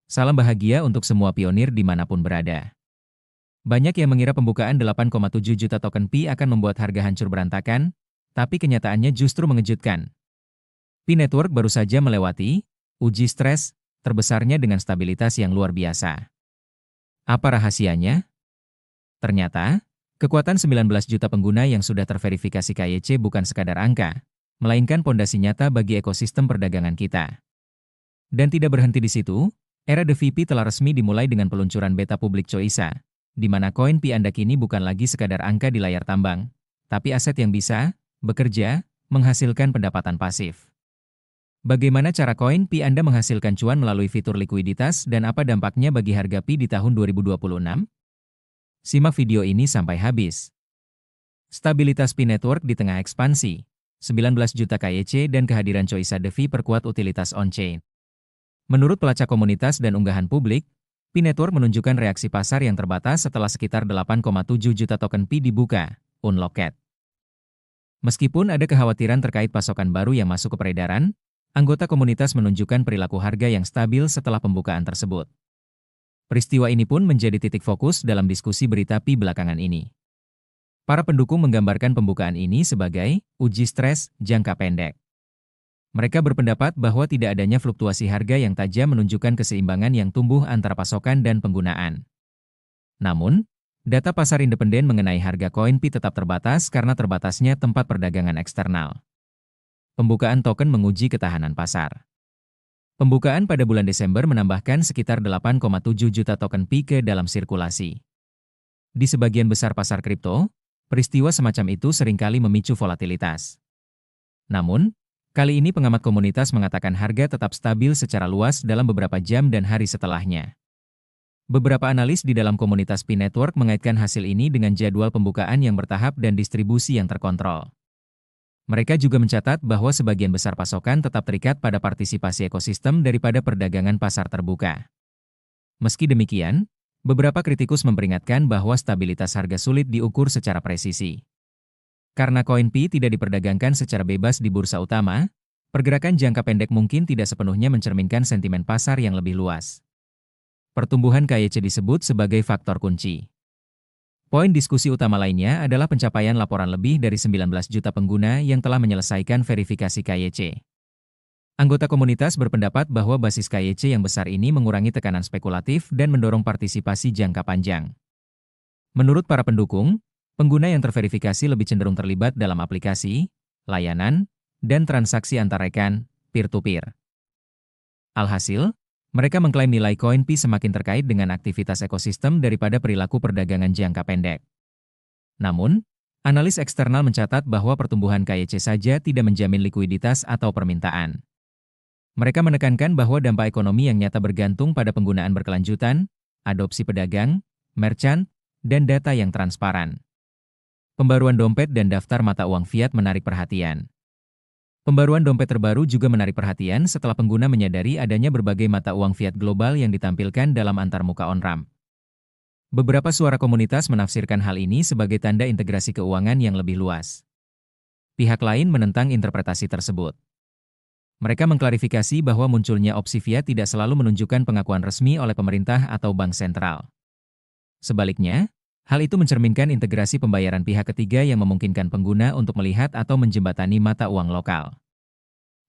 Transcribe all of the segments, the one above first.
Salam bahagia untuk semua pionir dimanapun berada. Banyak yang mengira pembukaan 8,7 juta token Pi akan membuat harga hancur berantakan, tapi kenyataannya justru mengejutkan. Pi Network baru saja melewati uji stres terbesarnya dengan stabilitas yang luar biasa. Apa rahasianya? Ternyata, kekuatan 19 juta pengguna yang sudah terverifikasi KYC bukan sekadar angka, melainkan pondasi nyata bagi ekosistem perdagangan kita. Dan tidak berhenti di situ, era DeFi telah resmi dimulai dengan peluncuran beta publik Choice, di mana koin Pi Anda kini bukan lagi sekadar angka di layar tambang, tapi aset yang bisa bekerja, menghasilkan pendapatan pasif. Bagaimana cara koin Pi Anda menghasilkan cuan melalui fitur likuiditas dan apa dampaknya bagi harga Pi di tahun 2026? Simak video ini sampai habis. Stabilitas Pi Network di tengah ekspansi, 19 juta KYC dan kehadiran Choice DeFi perkuat utilitas on-chain. Menurut pelacak komunitas dan unggahan publik, Pi Network menunjukkan reaksi pasar yang terbatas setelah sekitar 8,7 juta token Pi dibuka, unlocked. Meskipun ada kekhawatiran terkait pasokan baru yang masuk ke peredaran, anggota komunitas menunjukkan perilaku harga yang stabil setelah pembukaan tersebut. Peristiwa ini pun menjadi titik fokus dalam diskusi berita Pi belakangan ini. Para pendukung menggambarkan pembukaan ini sebagai uji stres jangka pendek. Mereka berpendapat bahwa tidak adanya fluktuasi harga yang tajam menunjukkan keseimbangan yang tumbuh antara pasokan dan penggunaan. Namun, data pasar independen mengenai harga koin Pi tetap terbatas karena terbatasnya tempat perdagangan eksternal. Pembukaan token menguji ketahanan pasar. Pembukaan pada bulan Desember menambahkan sekitar 8,7 juta token Pi ke dalam sirkulasi. Di sebagian besar pasar kripto, peristiwa semacam itu seringkali memicu volatilitas. Namun, kali ini pengamat komunitas mengatakan harga tetap stabil secara luas dalam beberapa jam dan hari setelahnya. Beberapa analis di dalam komunitas Pi Network mengaitkan hasil ini dengan jadwal pembukaan yang bertahap dan distribusi yang terkontrol. Mereka juga mencatat bahwa sebagian besar pasokan tetap terikat pada partisipasi ekosistem daripada perdagangan pasar terbuka. Meski demikian, beberapa kritikus memperingatkan bahwa stabilitas harga sulit diukur secara presisi. Karena koin Pi tidak diperdagangkan secara bebas di bursa utama, pergerakan jangka pendek mungkin tidak sepenuhnya mencerminkan sentimen pasar yang lebih luas. Pertumbuhan KYC disebut sebagai faktor kunci. Poin diskusi utama lainnya adalah pencapaian laporan lebih dari 19 juta pengguna yang telah menyelesaikan verifikasi KYC. Anggota komunitas berpendapat bahwa basis KYC yang besar ini mengurangi tekanan spekulatif dan mendorong partisipasi jangka panjang. Menurut para pendukung, pengguna yang terverifikasi lebih cenderung terlibat dalam aplikasi, layanan, dan transaksi antar rekan, peer-to-peer. Alhasil, mereka mengklaim nilai koin Pi semakin terkait dengan aktivitas ekosistem daripada perilaku perdagangan jangka pendek. Namun, analis eksternal mencatat bahwa pertumbuhan KYC saja tidak menjamin likuiditas atau permintaan. Mereka menekankan bahwa dampak ekonomi yang nyata bergantung pada penggunaan berkelanjutan, adopsi pedagang, merchant, dan data yang transparan. Pembaruan dompet dan daftar mata uang fiat menarik perhatian. Pembaruan dompet terbaru juga menarik perhatian setelah pengguna menyadari adanya berbagai mata uang fiat global yang ditampilkan dalam antarmuka on-ramp. Beberapa suara komunitas menafsirkan hal ini sebagai tanda integrasi keuangan yang lebih luas. Pihak lain menentang interpretasi tersebut. Mereka mengklarifikasi bahwa munculnya opsi fiat tidak selalu menunjukkan pengakuan resmi oleh pemerintah atau bank sentral. Sebaliknya, hal itu mencerminkan integrasi pembayaran pihak ketiga yang memungkinkan pengguna untuk melihat atau menjembatani mata uang lokal.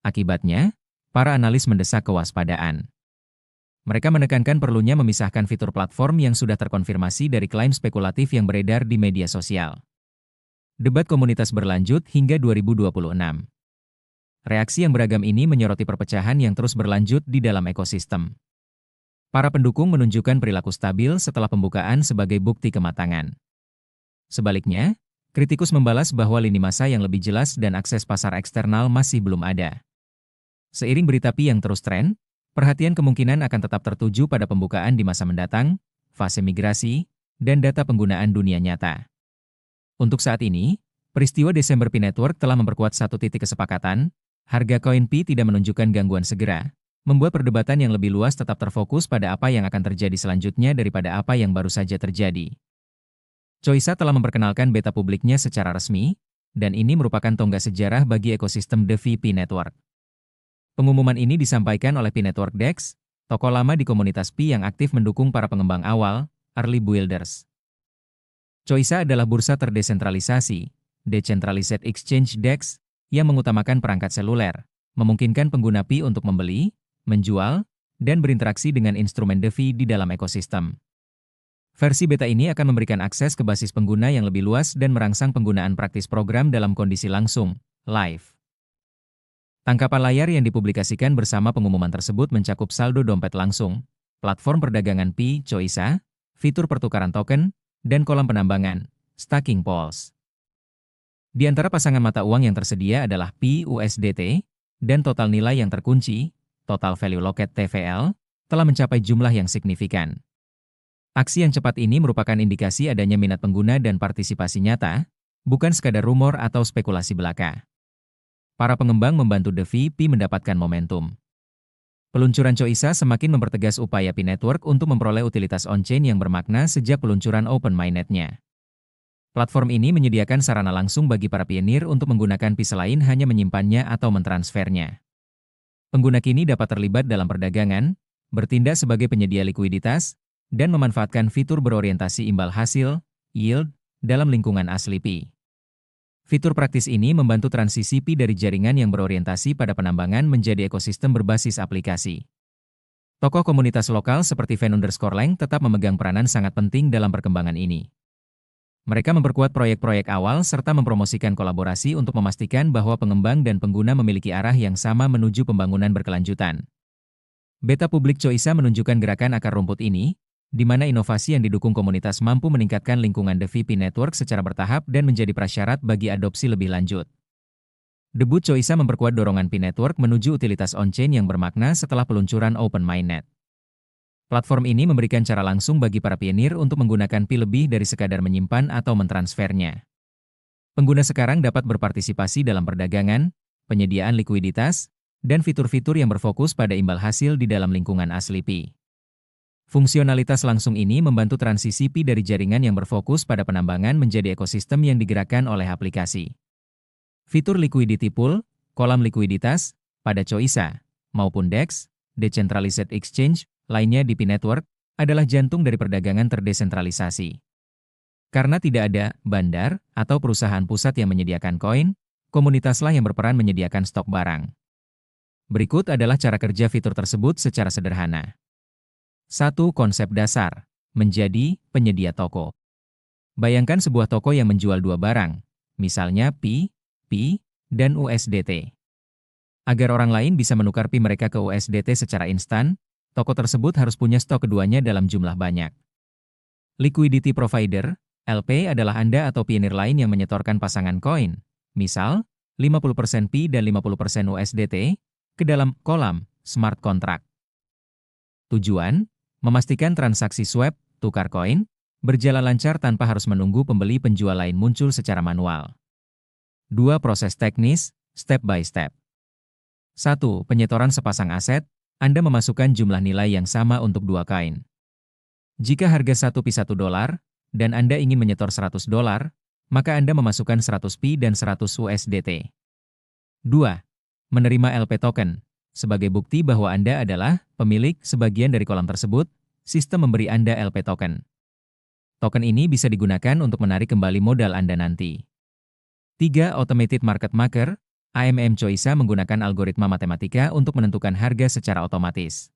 Akibatnya, para analis mendesak kewaspadaan. Mereka menekankan perlunya memisahkan fitur platform yang sudah terkonfirmasi dari klaim spekulatif yang beredar di media sosial. Debat komunitas berlanjut hingga 2026. Reaksi yang beragam ini menyoroti perpecahan yang terus berlanjut di dalam ekosistem. Para pendukung menunjukkan perilaku stabil setelah pembukaan sebagai bukti kematangan. Sebaliknya, kritikus membalas bahwa lini masa yang lebih jelas dan akses pasar eksternal masih belum ada. Seiring berita Pi yang terus tren, perhatian kemungkinan akan tetap tertuju pada pembukaan di masa mendatang, fase migrasi, dan data penggunaan dunia nyata. Untuk saat ini, peristiwa Desember Pi Network telah memperkuat satu titik kesepakatan, harga koin Pi tidak menunjukkan gangguan segera, membuat perdebatan yang lebih luas tetap terfokus pada apa yang akan terjadi selanjutnya daripada apa yang baru saja terjadi. Choice telah memperkenalkan beta publiknya secara resmi, dan ini merupakan tonggak sejarah bagi ekosistem DeFi Pi Network. Pengumuman ini disampaikan oleh Pi Network DEX, toko lama di komunitas Pi yang aktif mendukung para pengembang awal, early builders. Choica adalah bursa terdesentralisasi, Decentralized Exchange DEX, yang mengutamakan perangkat seluler, memungkinkan pengguna Pi untuk membeli, menjual, dan berinteraksi dengan instrumen DeFi di dalam ekosistem. Versi beta ini akan memberikan akses ke basis pengguna yang lebih luas dan merangsang penggunaan praktis program dalam kondisi langsung, live. Tangkapan layar yang dipublikasikan bersama pengumuman tersebut mencakup saldo dompet langsung, platform perdagangan Pi, Choica, fitur pertukaran token, dan kolam penambangan, staking pools. Di antara pasangan mata uang yang tersedia adalah Pi USDT, dan total nilai yang terkunci, total value locked TVL, telah mencapai jumlah yang signifikan. Aksi yang cepat ini merupakan indikasi adanya minat pengguna dan partisipasi nyata, bukan sekadar rumor atau spekulasi belaka. Para pengembang membantu DeFi Pi mendapatkan momentum. Peluncuran Choica semakin mempertegas upaya Pi Network untuk memperoleh utilitas on-chain yang bermakna sejak peluncuran Open Mainnet-nya. Platform ini menyediakan sarana langsung bagi para pionir untuk menggunakan Pi selain hanya menyimpannya atau mentransfernya. Pengguna kini dapat terlibat dalam perdagangan, bertindak sebagai penyedia likuiditas, dan memanfaatkan fitur berorientasi imbal hasil, yield, dalam lingkungan asli Pi. Fitur praktis ini membantu transisi Pi dari jaringan yang berorientasi pada penambangan menjadi ekosistem berbasis aplikasi. Tokoh komunitas lokal seperti Ven_Lang tetap memegang peranan sangat penting dalam perkembangan ini. Mereka memperkuat proyek-proyek awal serta mempromosikan kolaborasi untuk memastikan bahwa pengembang dan pengguna memiliki arah yang sama menuju pembangunan berkelanjutan. Beta publik Choica menunjukkan gerakan akar rumput ini, di mana inovasi yang didukung komunitas mampu meningkatkan lingkungan DeFi Pi Network secara bertahap dan menjadi prasyarat bagi adopsi lebih lanjut. Debut Choica memperkuat dorongan Pi Network menuju utilitas on-chain yang bermakna setelah peluncuran Open Mainnet. Platform ini memberikan cara langsung bagi para pionir untuk menggunakan Pi lebih dari sekadar menyimpan atau mentransfernya. Pengguna sekarang dapat berpartisipasi dalam perdagangan, penyediaan likuiditas, dan fitur-fitur yang berfokus pada imbal hasil di dalam lingkungan asli Pi. Fungsionalitas langsung ini membantu transisi Pi dari jaringan yang berfokus pada penambangan menjadi ekosistem yang digerakkan oleh aplikasi. Fitur liquidity pool, kolam likuiditas, pada Choica, maupun DEX, Decentralized Exchange, lainnya di Pi Network, adalah jantung dari perdagangan terdesentralisasi. Karena tidak ada bandar atau perusahaan pusat yang menyediakan koin, komunitaslah yang berperan menyediakan stok barang. Berikut adalah cara kerja fitur tersebut secara sederhana. 1. Konsep dasar, menjadi penyedia toko. Bayangkan sebuah toko yang menjual dua barang, misalnya Pi, dan USDT. Agar orang lain bisa menukar Pi mereka ke USDT secara instan, toko tersebut harus punya stok keduanya dalam jumlah banyak. Liquidity Provider, LP adalah Anda atau pionir lain yang menyetorkan pasangan koin, misal 50% Pi dan 50% USDT, ke dalam kolam smart contract. Tujuan, memastikan transaksi swap, tukar koin, berjalan lancar tanpa harus menunggu pembeli penjual lain muncul secara manual. 2. Proses teknis, step by step. 1. Penyetoran sepasang aset, Anda memasukkan jumlah nilai yang sama untuk dua koin. Jika harga 1 Pi $1, dan Anda ingin menyetor $100, maka Anda memasukkan 100 Pi dan 100 USDT. 2. Menerima LP token. Sebagai bukti bahwa Anda adalah pemilik sebagian dari kolam tersebut, sistem memberi Anda LP token. Token ini bisa digunakan untuk menarik kembali modal Anda nanti. 3. Automated Market Maker, AMM Choica menggunakan algoritma matematika untuk menentukan harga secara otomatis.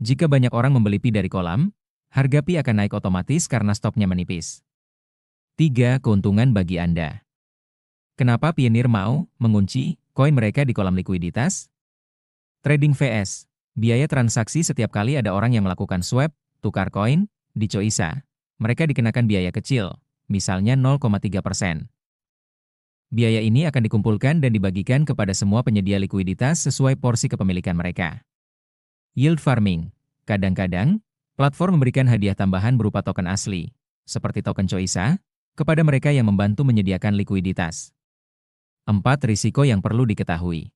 Jika banyak orang membeli Pi dari kolam, harga Pi akan naik otomatis karena stoknya menipis. 3. Keuntungan bagi Anda. Kenapa pionir mau mengunci koin mereka di kolam likuiditas? Trading VS, biaya transaksi setiap kali ada orang yang melakukan swap, tukar koin, di Choica. Mereka dikenakan biaya kecil, misalnya 0,3%. Biaya ini akan dikumpulkan dan dibagikan kepada semua penyedia likuiditas sesuai porsi kepemilikan mereka. Yield farming, kadang-kadang, platform memberikan hadiah tambahan berupa token asli, seperti token Choica, kepada mereka yang membantu menyediakan likuiditas. 4. Risiko yang perlu diketahui.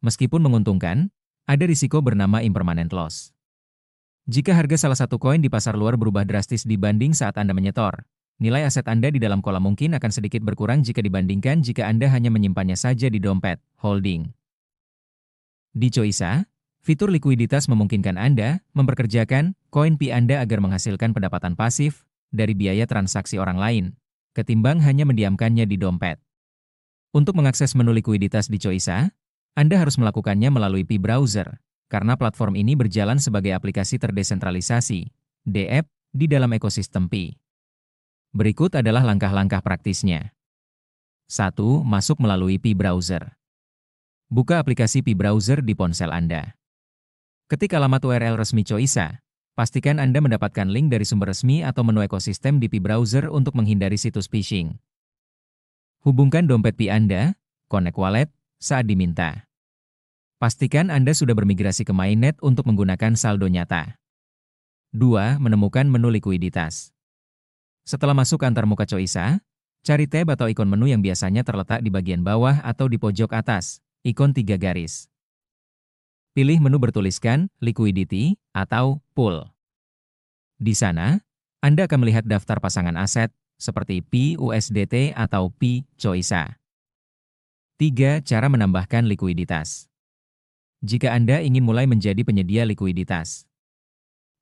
Meskipun menguntungkan, ada risiko bernama impermanent loss. Jika harga salah satu koin di pasar luar berubah drastis dibanding saat Anda menyetor, nilai aset Anda di dalam kolam mungkin akan sedikit berkurang jika dibandingkan jika Anda hanya menyimpannya saja di dompet, holding. Di Choica, Fitur likuiditas memungkinkan Anda memperkerjakan koin Pi Anda agar menghasilkan pendapatan pasif dari biaya transaksi orang lain, ketimbang hanya mendiamkannya di dompet. Untuk mengakses menu likuiditas di Choice, Anda harus melakukannya melalui Pi Browser, karena platform ini berjalan sebagai aplikasi terdesentralisasi, DApp, di dalam ekosistem Pi. Berikut adalah langkah-langkah praktisnya. 1. Masuk melalui Pi Browser. Buka aplikasi Pi Browser di ponsel Anda. Ketik alamat URL resmi Choice, pastikan Anda mendapatkan link dari sumber resmi atau menu ekosistem di Pi Browser untuk menghindari situs phishing. Hubungkan dompet Pi Anda, Connect Wallet, saat diminta. Pastikan Anda sudah bermigrasi ke Mainnet untuk menggunakan saldo nyata. 2. Menemukan menu likuiditas. Setelah masuk antarmuka Choice, cari tab atau ikon menu yang biasanya terletak di bagian bawah atau di pojok atas, ikon 3 garis. Pilih menu bertuliskan Liquidity atau Pool. Di sana, Anda akan melihat daftar pasangan aset, seperti Pi USDT atau Pi Choice. 3. Cara menambahkan likuiditas. Jika Anda ingin mulai menjadi penyedia likuiditas.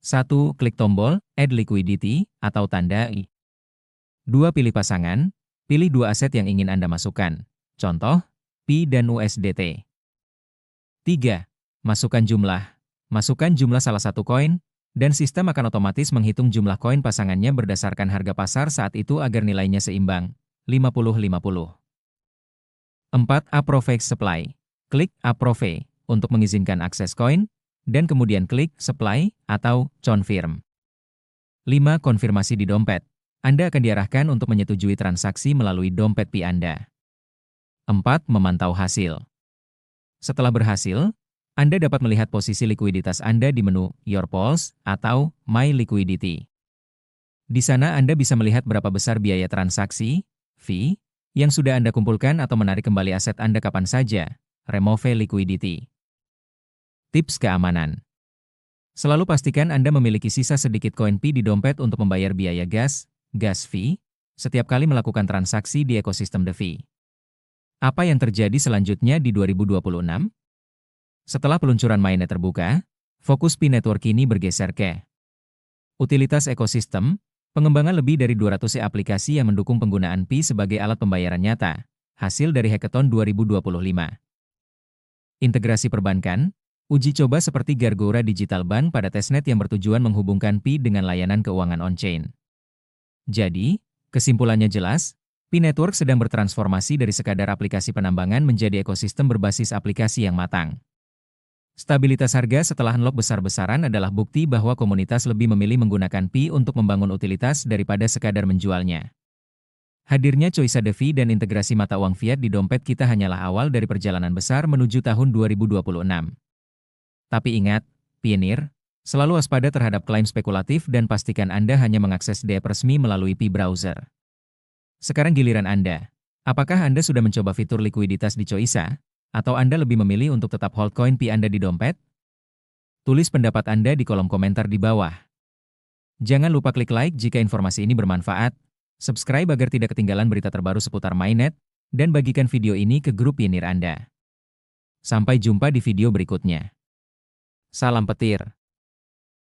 1. Klik tombol Add Liquidity atau tanda I. 2. Pilih pasangan, pilih 2 aset yang ingin Anda masukkan, contoh, Pi dan USDT. 3. Masukkan jumlah salah satu koin, dan sistem akan otomatis menghitung jumlah koin pasangannya berdasarkan harga pasar saat itu agar nilainya seimbang, 50-50. 4. Approve Supply. Klik Approve untuk mengizinkan akses koin, dan kemudian klik Supply atau Confirm. 5. Konfirmasi di dompet. Anda akan diarahkan untuk menyetujui transaksi melalui dompet Pi Anda. 4. Memantau hasil. Setelah berhasil, Anda dapat melihat posisi likuiditas Anda di menu Your Pulse atau My Liquidity. Di sana Anda bisa melihat berapa besar biaya transaksi, fee, yang sudah Anda kumpulkan atau menarik kembali aset Anda kapan saja, remove liquidity. Tips keamanan. Selalu pastikan Anda memiliki sisa sedikit koin Pi di dompet untuk membayar biaya gas fee, setiap kali melakukan transaksi di ekosistem DeFi. Apa yang terjadi selanjutnya di 2026? Setelah peluncuran Mainnet terbuka, fokus Pi Network kini bergeser ke utilitas ekosistem, pengembangan lebih dari 200 aplikasi yang mendukung penggunaan Pi sebagai alat pembayaran nyata, hasil dari Hackathon 2025. Integrasi perbankan, uji coba seperti Gargora Digital Bank pada testnet yang bertujuan menghubungkan Pi dengan layanan keuangan on-chain. Jadi, kesimpulannya jelas, Pi Network sedang bertransformasi dari sekadar aplikasi penambangan menjadi ekosistem berbasis aplikasi yang matang. Stabilitas harga setelah unlock besar-besaran adalah bukti bahwa komunitas lebih memilih menggunakan Pi untuk membangun utilitas daripada sekadar menjualnya. Hadirnya Choice DeFi dan integrasi mata uang fiat di dompet kita hanyalah awal dari perjalanan besar menuju tahun 2026. Tapi ingat, Pioneer, selalu waspada terhadap klaim spekulatif dan pastikan Anda hanya mengakses DApp resmi melalui Pi Browser. Sekarang giliran Anda. Apakah Anda sudah mencoba fitur likuiditas di Choice? Atau Anda lebih memilih untuk tetap hold koin Pi Anda di dompet? Tulis pendapat Anda di kolom komentar di bawah. Jangan lupa klik like jika informasi ini bermanfaat, subscribe agar tidak ketinggalan berita terbaru seputar Mainnet, dan bagikan video ini ke grup Pioneer Anda. Sampai jumpa di video berikutnya. Salam petir.